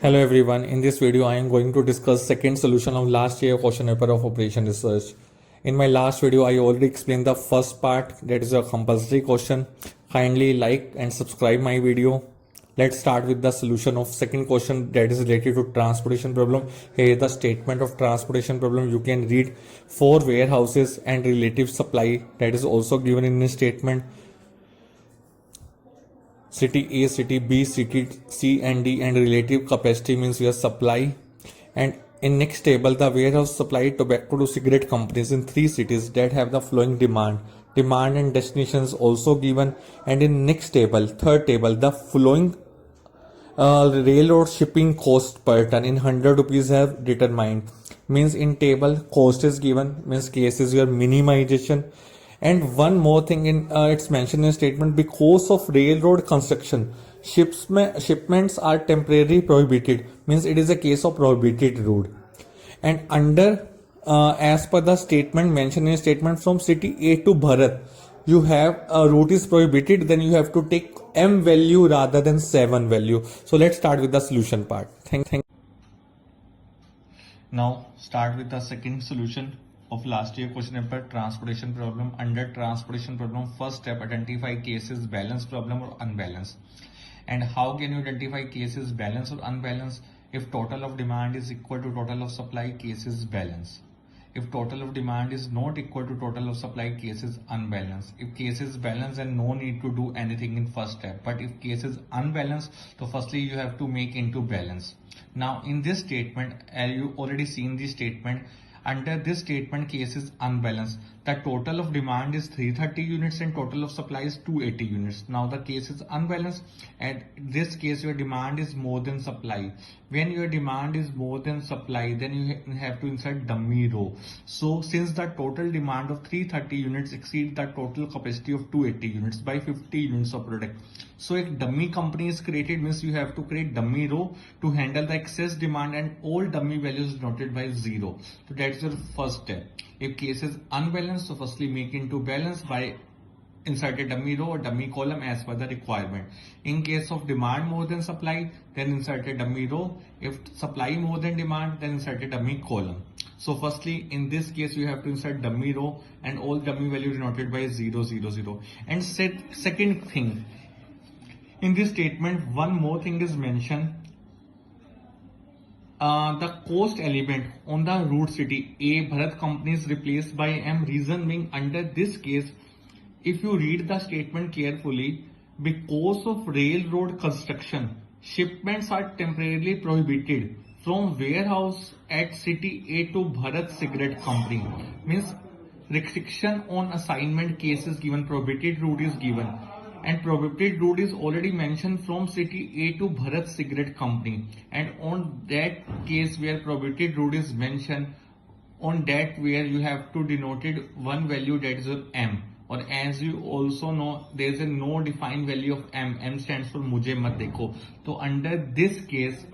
Hello everyone, in this video I am going to discuss second solution of last year question paper of operation research. In my last video I already explained the first part, that is a compulsory question. Kindly like and subscribe my video. Let's start with the solution of second question, that is related to transportation problem. Here is the statement of transportation problem. You can read 4 warehouses and relative supply, that is also given in the statement. City A, city B, city C and D, and relative capacity means your supply. And in next table, the warehouse supplied tobacco to cigarette companies in 3 cities that have the following demand and destinations also given. And in next table, third table, the following railroad shipping cost per ton in 100 rupees have determined. Means in table cost is given, means case is your minimization. And one more thing, in it's mentioned in statement, because of railroad construction shipments are temporarily prohibited, means it is a case of prohibited route. And under as per the statement mentioned in statement, from city A to Bharat you have a route is prohibited, then you have to take m value rather than 7 value. So let's start with the solution part. Thank Now start with the second solution of last year question paper, transportation problem. Under transportation problem, first step, identify cases balance problem or unbalanced. And how can you identify cases balance or unbalanced? If total of demand is equal to total of supply, cases balance. If total of demand is not equal to total of supply, case is unbalanced. If case is balanced, then no need to do anything in first step. But if case is unbalanced, so firstly you have to make into balance. Now in this statement, you already seen the statement. Under this statement, case is unbalanced. The total of demand is 330 units and total of supply is 280 units. Now the case is unbalanced, and in this case your demand is more than supply. When your demand is more than supply, then you have to insert dummy row. So since the total demand of 330 units exceeds the total capacity of 280 units by 50 units of product, so if dummy company is created, means you have to create dummy row to handle the excess demand, and all dummy values noted by 0. So that's your first step. If case is unbalanced, so firstly make into balance by insert a dummy row or dummy column as per the requirement. In case of demand more than supply, then insert a dummy row. If supply more than demand, then insert a dummy column. So firstly, in this case, you have to insert dummy row and all dummy values denoted by 0, 0, 0. And second thing, in this statement, one more thing is mentioned. The cost element on the route city A, Bharat company is replaced by M. Reason being, under this case, if you read the statement carefully, because of railroad construction, shipments are temporarily prohibited from warehouse at city A to Bharat cigarette company. Means restriction on assignment cases given, prohibited route is given. And prohibited route is already mentioned from city A to Bharat cigarette company. And on that case where prohibited route is mentioned, on that where you have to denoted one value, that is M. Or as you also know, there is a no defined value of M. M stands for mujhe mat dekho. So under this case,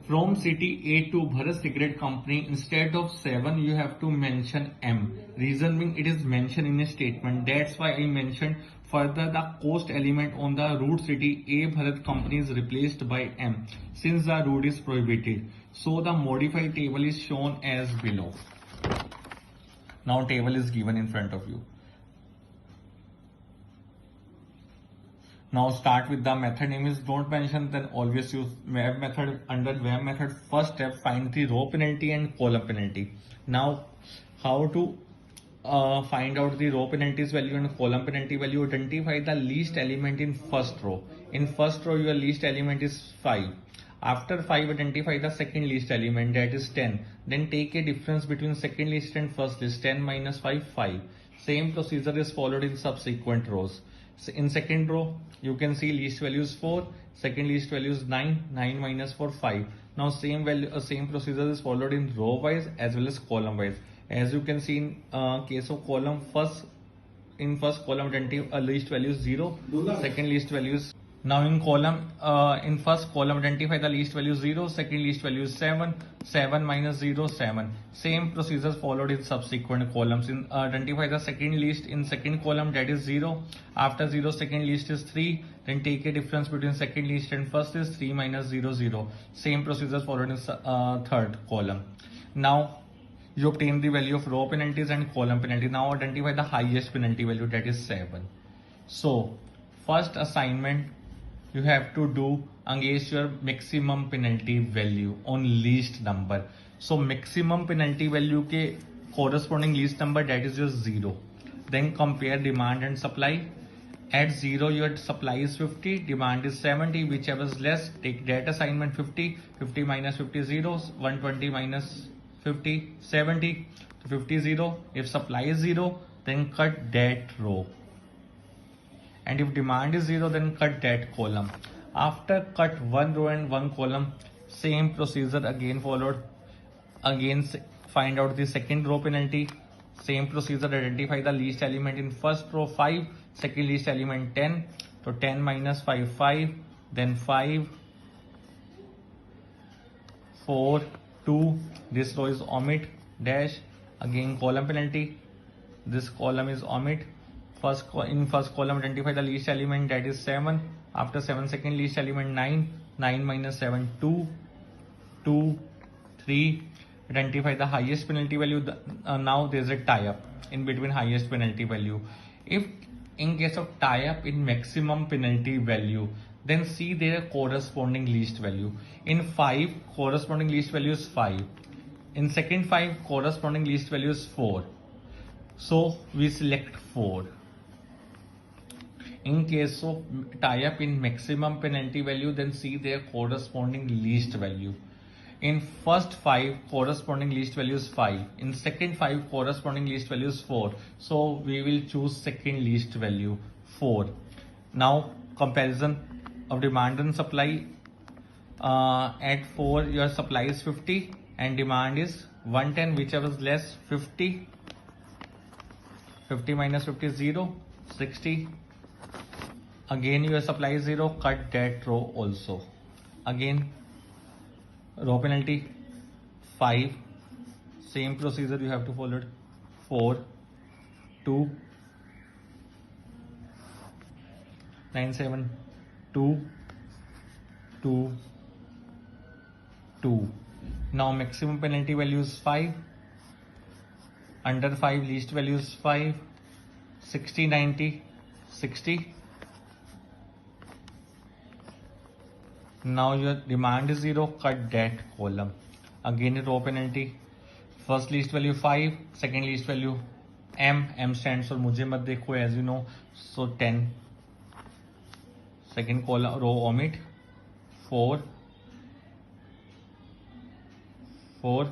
from city A to Bharat cigarette company, instead of 7 you have to mention M. Reason being, it is mentioned in a statement. That's why I mentioned. Further, the cost element on the route city A Bharat company is replaced by M since the route is prohibited. So the modified table is shown as below. Now table is given in front of you. Now start with the method name is don't mention, then always use web method. Under web method, first step, find the row penalty and column penalty. Now how to find out the row penalties value and column penalty value? Identify the least element in first row. In first row your least element is 5. After 5, identify the second least element, that is 10. Then take a difference between second least and first least. 10 minus 5, 5. Same procedure is followed in subsequent rows. So in second row you can see least value is 4, second least value is 9, 9 minus 4, 5. Now same procedure is followed in row wise as well as column wise. As you can see in case of column, first column identify least value is 0, second least value is Now in in first column, identify the least value 0, second least value is 7, 7 minus 0, 7. Same procedures followed in subsequent columns. Identify the second least in second column, that is 0. After 0, second least is 3. Then take a difference between second least and first is 3 minus 0, 0. Same procedures followed in third column. Now you obtain the value of row penalties and column penalty. Now identify the highest penalty value, that is 7. So first assignment you have to do against your maximum penalty value on least number. So maximum penalty value के corresponding least number, that is your 0. Then compare demand and supply. At 0 your supply is 50, demand is 70, whichever is less. Take that assignment 50, 50 minus 50 zeros, 120 minus 50, 70, 50 0. If supply is 0, then cut that row. And if demand is 0, then cut that column. After cut one row and one column, same procedure again followed. Again find out the second row penalty. Same procedure, identify the least element in first row 5, second least element 10. So 10 minus 5, 5, then 5, 4, 2. This row is omit, dash. Again column penalty. This column is omit. In first column, identify the least element, that is 7. After 7, second least element 9. 9 minus 7, 2. 2, 3. Identify the highest penalty value. Now there is a tie-up in between highest penalty value. If in case of tie-up in maximum penalty value, then see their corresponding least value. In 5, corresponding least value is 5. In second 5, corresponding least value is 4. So we select 4. In case of tie-up in maximum penalty value, then see their corresponding least value. In first 5, corresponding least value is 5. In second 5, corresponding least value is 4. So we will choose second least value, 4. Now comparison of demand and supply. At 4, your supply is 50 and demand is 110, whichever is less. 50. 50 minus 50 is 0, 60. Again your supply is 0, cut that row also. Again row penalty 5. Same procedure you have to follow. 4, 2, 9, 7, 2, 2, 2. Now maximum penalty value is 5. Under 5, least value is 5. 60, 90, 60. Now your demand is 0, cut that column. Again row penalty. First least value 5, second least value M stands for mujhe mat dekho, as you know, so 10. Second column row omit. 4, 4.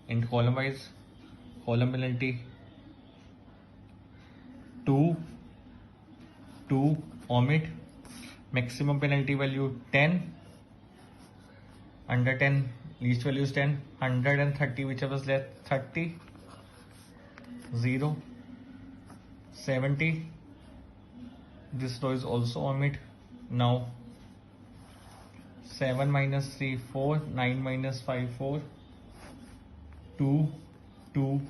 In column wise, column penalty 2, 2, omit. Maximum penalty value 10. Under 10, least value is 10. 130, whichever is less. 30, 0, 70. This row is also omit. Now 7 minus 3, 4. 9 minus 5, 4. 2, 2.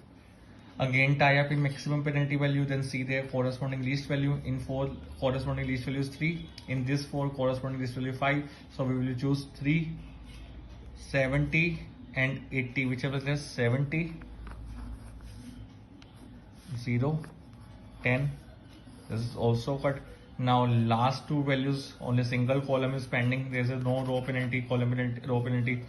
Again tie up in maximum penalty value, then see their corresponding least value. In 4, corresponding least value is 3. In this 4, corresponding least value 5. So we will choose 3, 70 and 80, whichever is less. 70, 0, 10. This is also cut. Now last two values, only single column is pending. There is no row penalty, column penalty, row penalty.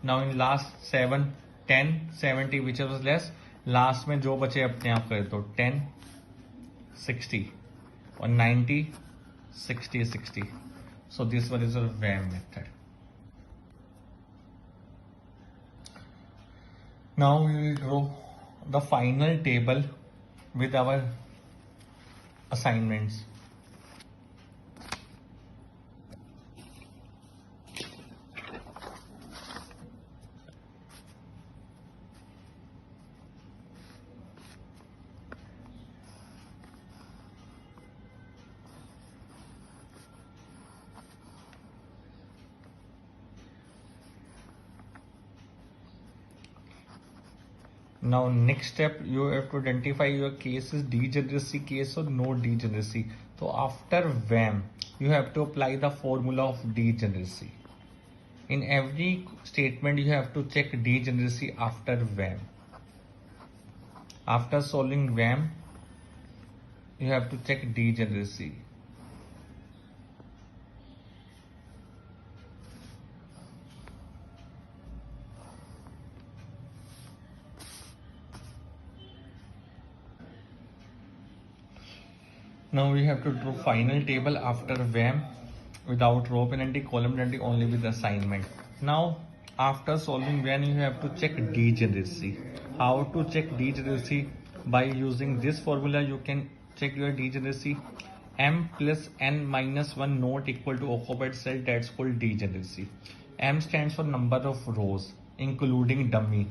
Now in last 7, 10, 70, whichever is less. Last में जो बचे अपने आप करे तो 10, 60 और 90, 60, 60. So this one is a VAM method. Now we will draw the final table with our assignments. Now next step, you have to identify your case is degeneracy case or no degeneracy. So after VAM, you have to apply the formula of degeneracy. In every statement, you have to check degeneracy after VAM. After solving VAM, you have to check degeneracy. Now we have to draw final table after VAM without row penalty, column penalty, only with assignment. Now after solving VAM, you have to check degeneracy. How to check degeneracy? By using this formula, you can check your degeneracy. M plus n minus 1 not equal to occupied cell, that's called degeneracy. M stands for number of rows including dummy.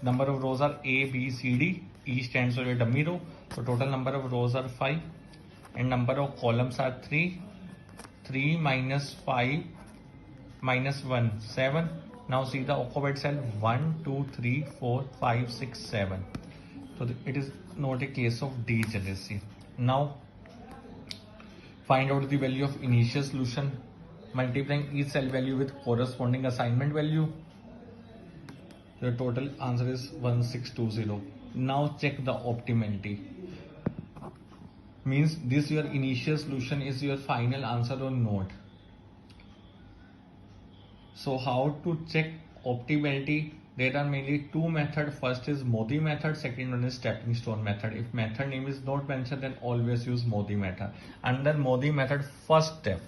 Number of rows are A, B, C, D. E stands for your dummy row. So total number of rows are 5 and number of columns are 3. 3 minus 5 minus 1, 7. Now see the occupied cell 1, 2, 3, 4, 5, 6, 7. So it is not a case of degeneracy. Now find out the value of initial solution, multiplying each cell value with corresponding assignment value. Your total answer is 1620. Now check the optimality. Means this your initial solution is your final answer or not. So how to check optimality? There are mainly two methods. First is Modi method, second one is stepping stone method. If method name is not mentioned, then always use Modi method. Under Modi method, first step,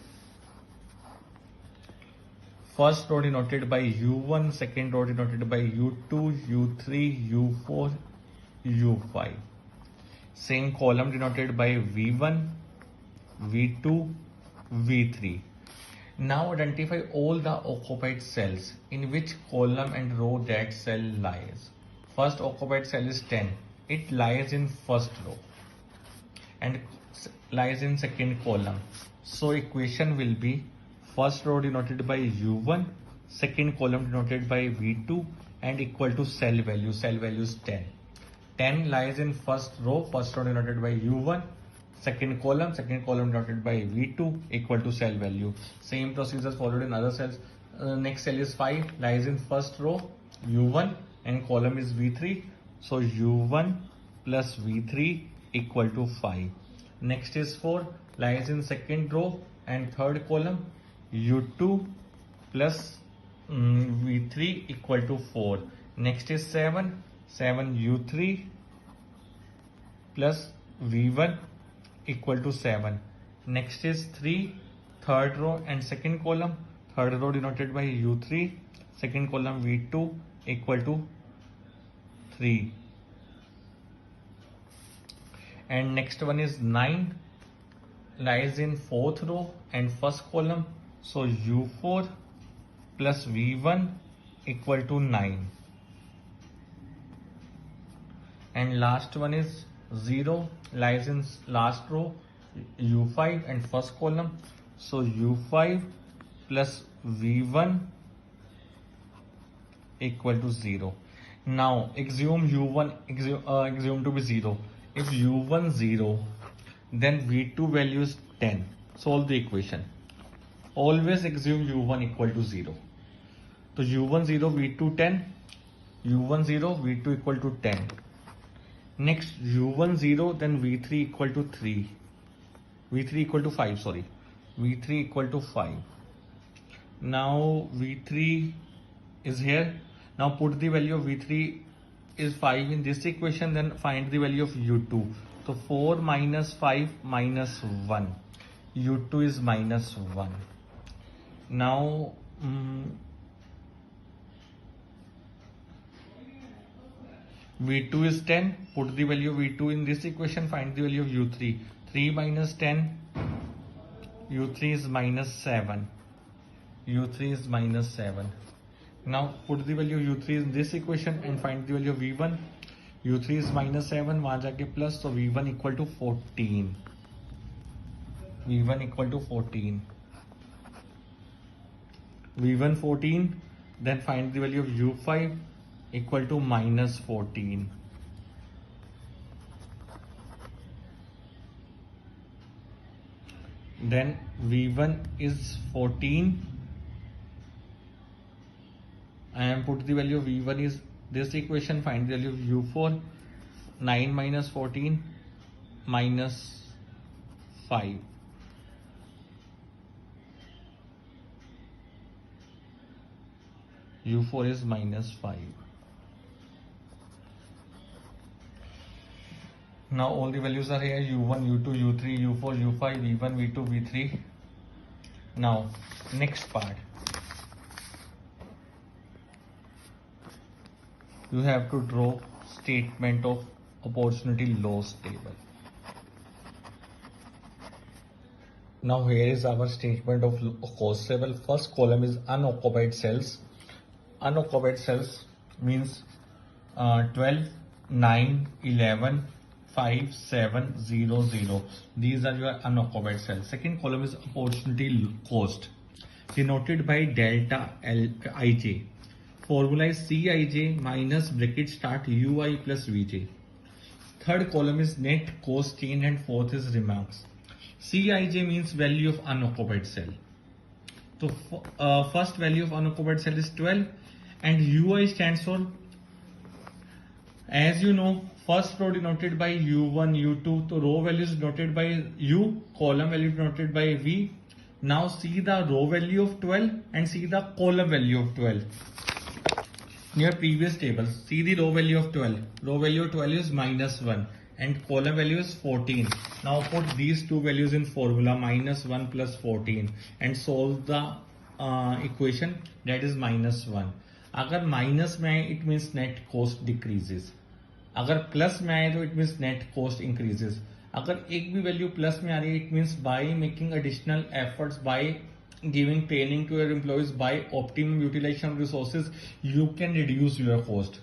first row denoted by U1, second row denoted by U2, U3, U4, U5. Same column denoted by V1, V2, V3. Now identify all the occupied cells in which column and row that cell lies. First occupied cell is 10. It lies in first row and lies in second column. So equation will be first row denoted by U1, second column denoted by V2 and equal to cell value. Cell value is 10. 10 lies in first row denoted by U1, second column denoted by V2 equal to cell value. Same procedures followed in other cells. Next cell is 5, lies in first row U1 and column is V3. So U1 plus V3 equal to 5. Next is 4, lies in second row and third column U2 plus V3 equal to 4. Next is 7 U3 plus V1 equal to 7. Next is 3, third row and second column, third row denoted by U3, second column V2 equal to 3. And next one is 9, lies in fourth row and first column, so U4 plus V1 equal to 9. And last one is 0, lies in last row U5 and first column, so U5 plus V1 equal to 0. Now assume U1 assume to be 0. If U1 0, then V2 value is 10. Solve the equation. Always assume U1 equal to 0. So U1 0, V2 10. U1 0, V2 equal to 10. Next U1 0, then V3 equal to 3. V3 equal to 5, sorry. V3 equal to 5. Now V3 is here. Now put the value of V3 is 5 in this equation, then find the value of U2. So 4 minus 5 minus 1. U2 is minus 1. Now V2 is 10. Put the value of V2 in this equation, find the value of U3. 3 minus 10. U3 is minus 7. U3 is minus 7. Now put the value of U3 in this equation and find the value of V1. U3 is minus 7, वहाँ जाके plus, so V1 equal to 14. V1 equal to 14. V1 14, then find the value of U5. equal to minus 14. Then V1 is 14. I am put the value of V1 is this equation, find the value of U4, 9 minus 14 minus 5. U4 is minus 5. Now all the values are here, U1, U2, U3, U4, U5, V1, V2, V3. Now next part, you have to draw statement of opportunity loss table. Now here is our statement of cost table. First column is unoccupied cells. Unoccupied cells means 12, 9, 11, 5, 7, 0, 0. These are your unoccupied cells. Second column is opportunity cost, denoted by delta Lij. Formula is Cij minus bracket start Ui plus Vj. Third column is net cost change and fourth is remarks. Cij means value of unoccupied cell. So first value of unoccupied cell is 12 and Ui stands for, as you know, first row denoted by U1, U2, so row value is denoted by U, column value denoted by V. Now see the row value of 12 and see the column value of 12. In your previous table, see the row value of 12. Row value of 12 is minus 1 and column value is 14. Now put these two values in formula, minus 1 plus 14, and solve the equation, that is minus 1. अगर minus में आए it means net cost decreases. अगर plus में आए तो it means net cost increases. अगर एक भी वैल्यू प्लस में आ रही है it means by making additional efforts, by giving training to your employees, by optimum utilization of resources, you can reduce your cost.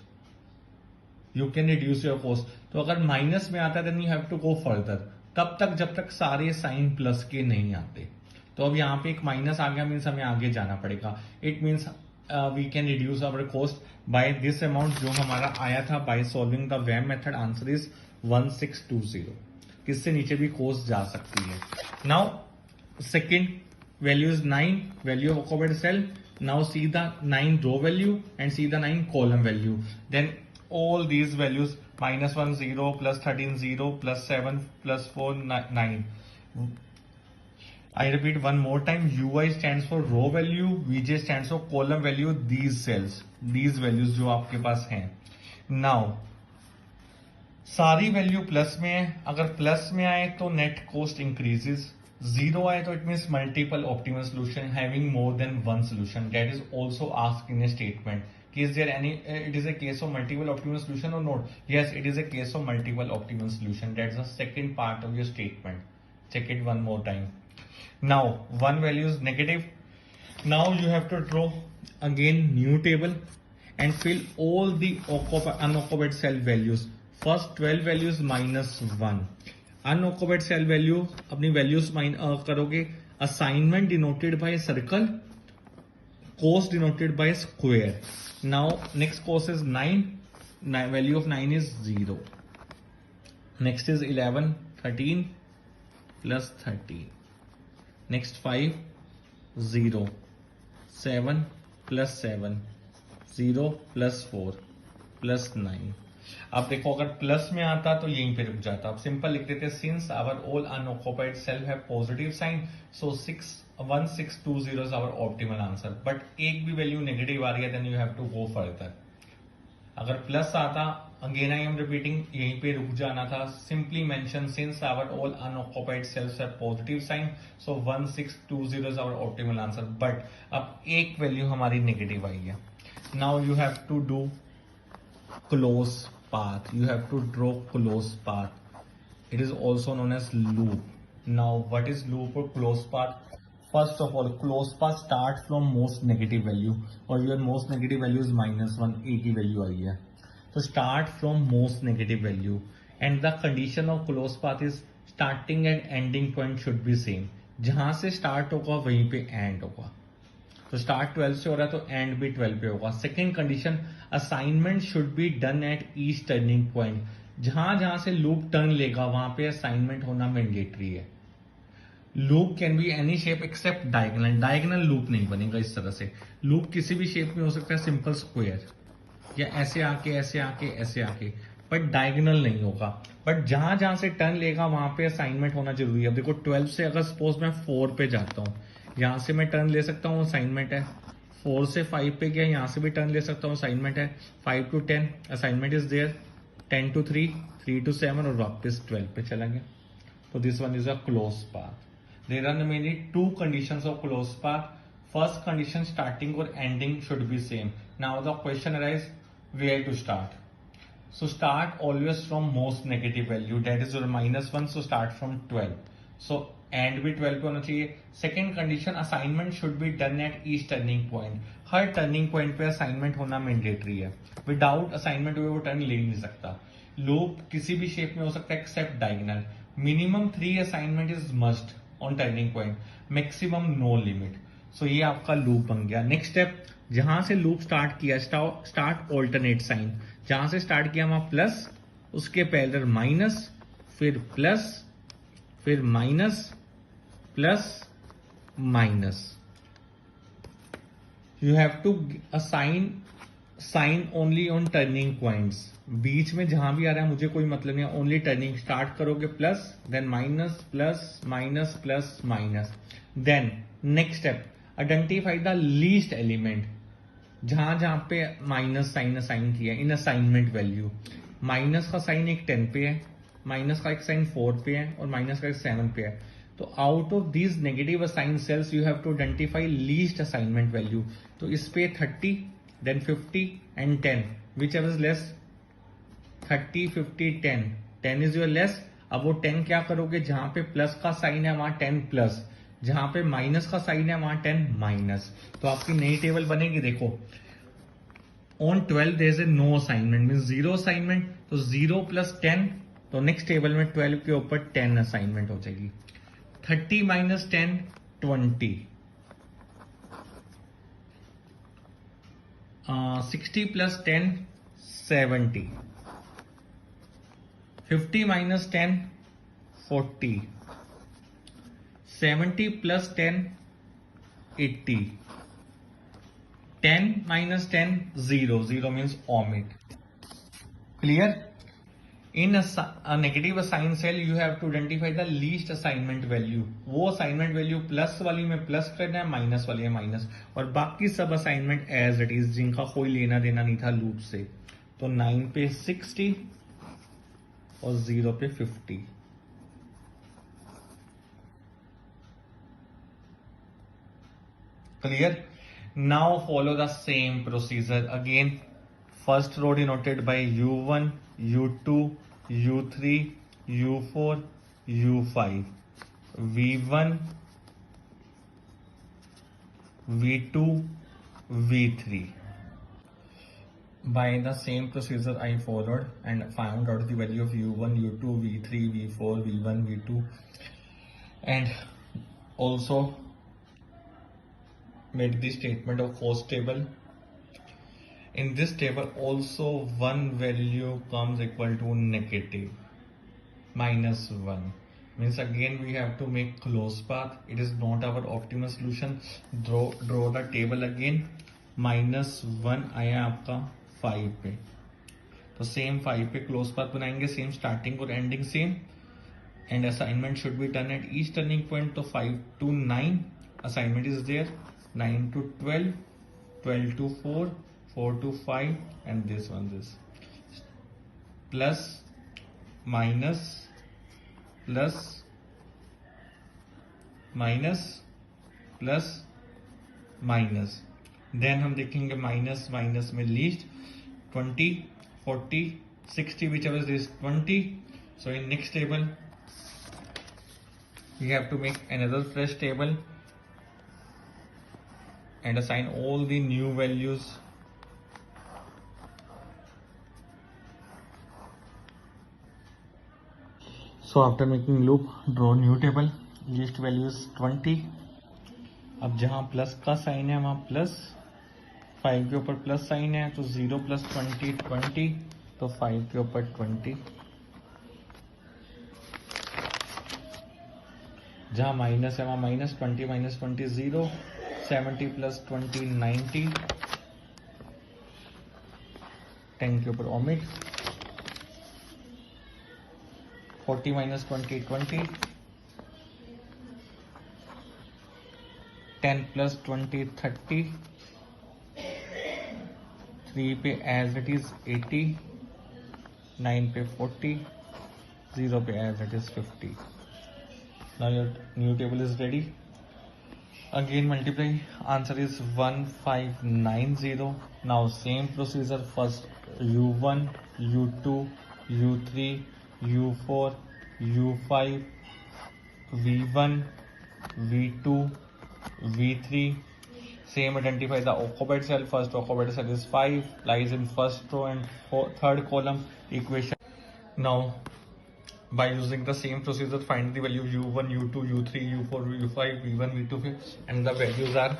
You can reduce your cost. तो अगर minus में आता है then you have to go further. कब तक? जब तक सारे साइन प्लस के नहीं आते. तो अब यहाँ पे एक माइनस आ गया मीन्स हमें आगे जाना पड़ेगा. It means we can reduce our cost by this amount जो हमारा आया था by solving the VAM method. Answer is 1620. किससे नीचे भी cost जा सकती है. Now second value is 9, value of occupied cell. Now see the 9 row value and see the 9 column value. Then all these values, minus 1 0 plus 13 0 plus 7 plus 4 9. I repeat one more time, UI stands for row value, VJ stands for column value, these cells, these values जो आपके पास हैं. Now सारी value plus में है, अगर plus में आए तो नेट कॉस्ट इंक्रीजेस, जीरो आए तो it means multiple optimal solution having more than one solution. That is also asked in A statement. Is there any, it is a case of multiple optimal solution or not? Yes, it is a case of multiple optimal solution. That's the second part of your statement. Check it one more time. Now one value is negative. Now you have to draw again new table and fill all the unoccupied cell values. First 12 values minus 1. Unoccupied cell value अपनी values करोगे. Assignment denoted by a circle, cost denoted by a square. Now next cost is 9. Value of 9 is 0. Next is 11, 13 plus 13. Next 5, 0. 7 plus 7. 0 plus 4 plus 9. अब देखो अगर plus में आता तो यहीं पे रुक जाता. अब सिंपल लिख देते, since our all unoccupied cell have positive sign, so 1620 is our optimal answer. But एक भी वैल्यू नेगेटिव आ रही है then you have to go further. अगर प्लस आता, अगेन आई एम रिपीटिंग, यहीं पे रुक जाना था. Simply mention since our all unoccupied cells have positive sign, so 1620 is our optimal answer. But अब एक वैल्यू हमारी नेगेटिव आई है. Now you have to do close path. You have to draw close path. It is also known as loop. Now what is loop or close path? First of all, close path start from most negative value, or your most negative value is minus 1, एक ही value आई है. So start from most negative value, and the condition of close path is starting and ending point should be same. जहां से start होगा वहीं पे end होगा. तो start 12 से हो रहा है तो एंड भी 12 पे होगा. Second condition, assignment should be done at each turning point. जहां जहां से लूप टर्न लेगा वहां पे असाइनमेंट होना मैंडेटरी है। Loop can be any shape except diagonal, diagonal loop नहीं बनेगा इस तरह से। लूप किसी भी शेप में हो सकता है, सिंपल स्क्वायर या ऐसे आके ऐसे आके ऐसे आके, बट डायगोनल नहीं होगा। बट जहां जहां से टर्न लेगा वहां पे असाइनमेंट होना जरूरी है। अब देखो 12 से अगर सपोज मैं 4 पे जाता हूँ, यहां से मैं टर्न ले सकता हूँ, असाइनमेंट है। 4 से 5 पे गया, यहां से भी टर्न ले सकता हूँ, असाइनमेंट है। 5 to 10 assignment is there. 10 to 3, 3 to 7 और वापस 12 पे चला गया। तो this one is a close path. There are mainly two conditions of closed path. First condition, starting or ending should be same. Now the question arises, where to start? So start always from most negative value, that is your -1. So start from 12. So end भी 12 पे होना चाहिए। Second condition, assignment should be done at each turning point. Her turning point पे assignment होना mandatory है। Without assignment वो turn ले नहीं सकता। Loop किसी भी shape में हो सकता है except diagonal. Minimum 3 assignment is must on turning point, maximum no limit. So ये आपका लूप बन गया। नेक्स्ट स्टेप, जहां से लूप स्टार्ट किया, स्टार्ट ऑल्टरनेट साइन। जहां से स्टार्ट किया वहां प्लस, उसके पैरेलल माइनस, फिर प्लस, फिर minus, plus, minus. You have to assign sign only on turning points. बीच में जहां भी आ रहा है मुझे कोई मतलब नहीं है, ओनली टर्निंग। स्टार्ट करोगे plus, then minus, plus, minus, plus, minus. Then next step, identify the least element. जहां जहां पे माइनस साइन असाइन किया इन असाइनमेंट वैल्यू। माइनस का साइन एक 10 पे है, माइनस का एक साइन 4 पे है और माइनस का एक 7 पे है। तो out of these negative assign cells you have to identify least assignment value. तो इस पे 30, then 50 and 10, whichever is less। 30, 50, 10, 10 is your less। अब वो 10 क्या करोगे, जहां पे प्लस का साइन है वहां 10 प्लस, जहां पे माइनस का साइन है वहां 10 माइनस। तो आपकी नई टेबल बनेगी। देखो on 12 there is a no assignment, mean 0 assignment. तो 0 + 10, तो नेक्स्ट टेबल में 12 के ऊपर 10 असाइनमेंट हो जाएगी। 30 - 10, 20। 60 + 10, 70। 50 - 10, 40। 70 + 10, 80। 10 - 10, 0। 0 means omit. Clear? In a negative assigned cell, you have to identify the least assignment value. वो assignment value प्लस वाली में प्लस करना है, माइनस वाली में माइनस, और बाकी सब असाइनमेंट एज इट इज, जिनका कोई लेना देना नहीं था लूप से। तो 9 पे 60 और 0 पे 50। Clear? Now follow the same procedure again. First row denoted by U1, U2, U3, U4, U5, V1, V2, V3. By the same procedure I followed and found out the value of U1, U2, V3, V4, V1, V2, and also made the statement of cost table. In this table also one value comes equal to negative, -1. Means again we have to make close path. It is not our optimal solution. Draw the table again. -1 आया आपका 5 पे, तो same 5 पे close path बनाएंगे, same starting और ending same. And assignment should be done at each turning point. तो 5 to 9 assignment is there, 9 to 12, 12 to 4, 4 to 5, and this one is plus, minus, plus, minus, plus, minus। Then हम देखेंगे minus minus में least 20, 40, 60, whichever is 20. So in next table we have to make another fresh table and assign all the new values. So after making loop, draw new table. Least value is 20. अब जहां plus का sign है वहां plus, 5 के ऊपर plus sign है तो 0 + 20 20, तो 5 के ऊपर 20, जहाँ माइनस है वहाँ -20 -20 0, 70 + 20 90, 10 के ऊपर ओमिट, 40 - 20 20, 10 + 20 30, 3 पे एज इट इज 80, 9 पे 40, 0 पे as it is 50. Now your new table is ready. Again multiply. Answer is 1590. Now same procedure. First U1, U2, U3, U4, U5, V1, V2, V3. Same, identify the occupied cell. First occupied cell is 5, lies in first row and third column. Equation. Now by using the same procedure, find the value U1, U2, U3, U4, U5, V1, V2, and the values are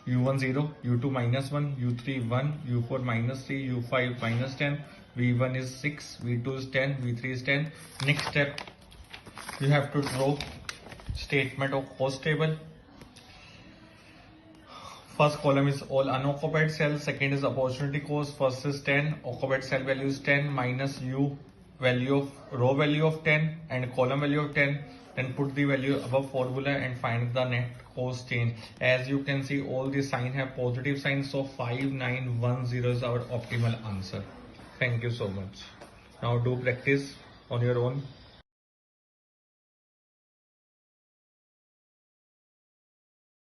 U1 0, U2 -1, U3 1, U4 -3, U5 -10, V1 is 6, V2 is 10, V3 is 10. Next step, you have to draw statement of cost table. First column is all unoccupied cells, second is opportunity cost, first is 10, occupied cell value is 10 minus U value of row value of 10 and column value of 10, then put the value above formula and find the net cost change. As you can see, all the sign have positive signs, so 5910 is our optimal answer. Thank you so much. Now do practice on your own.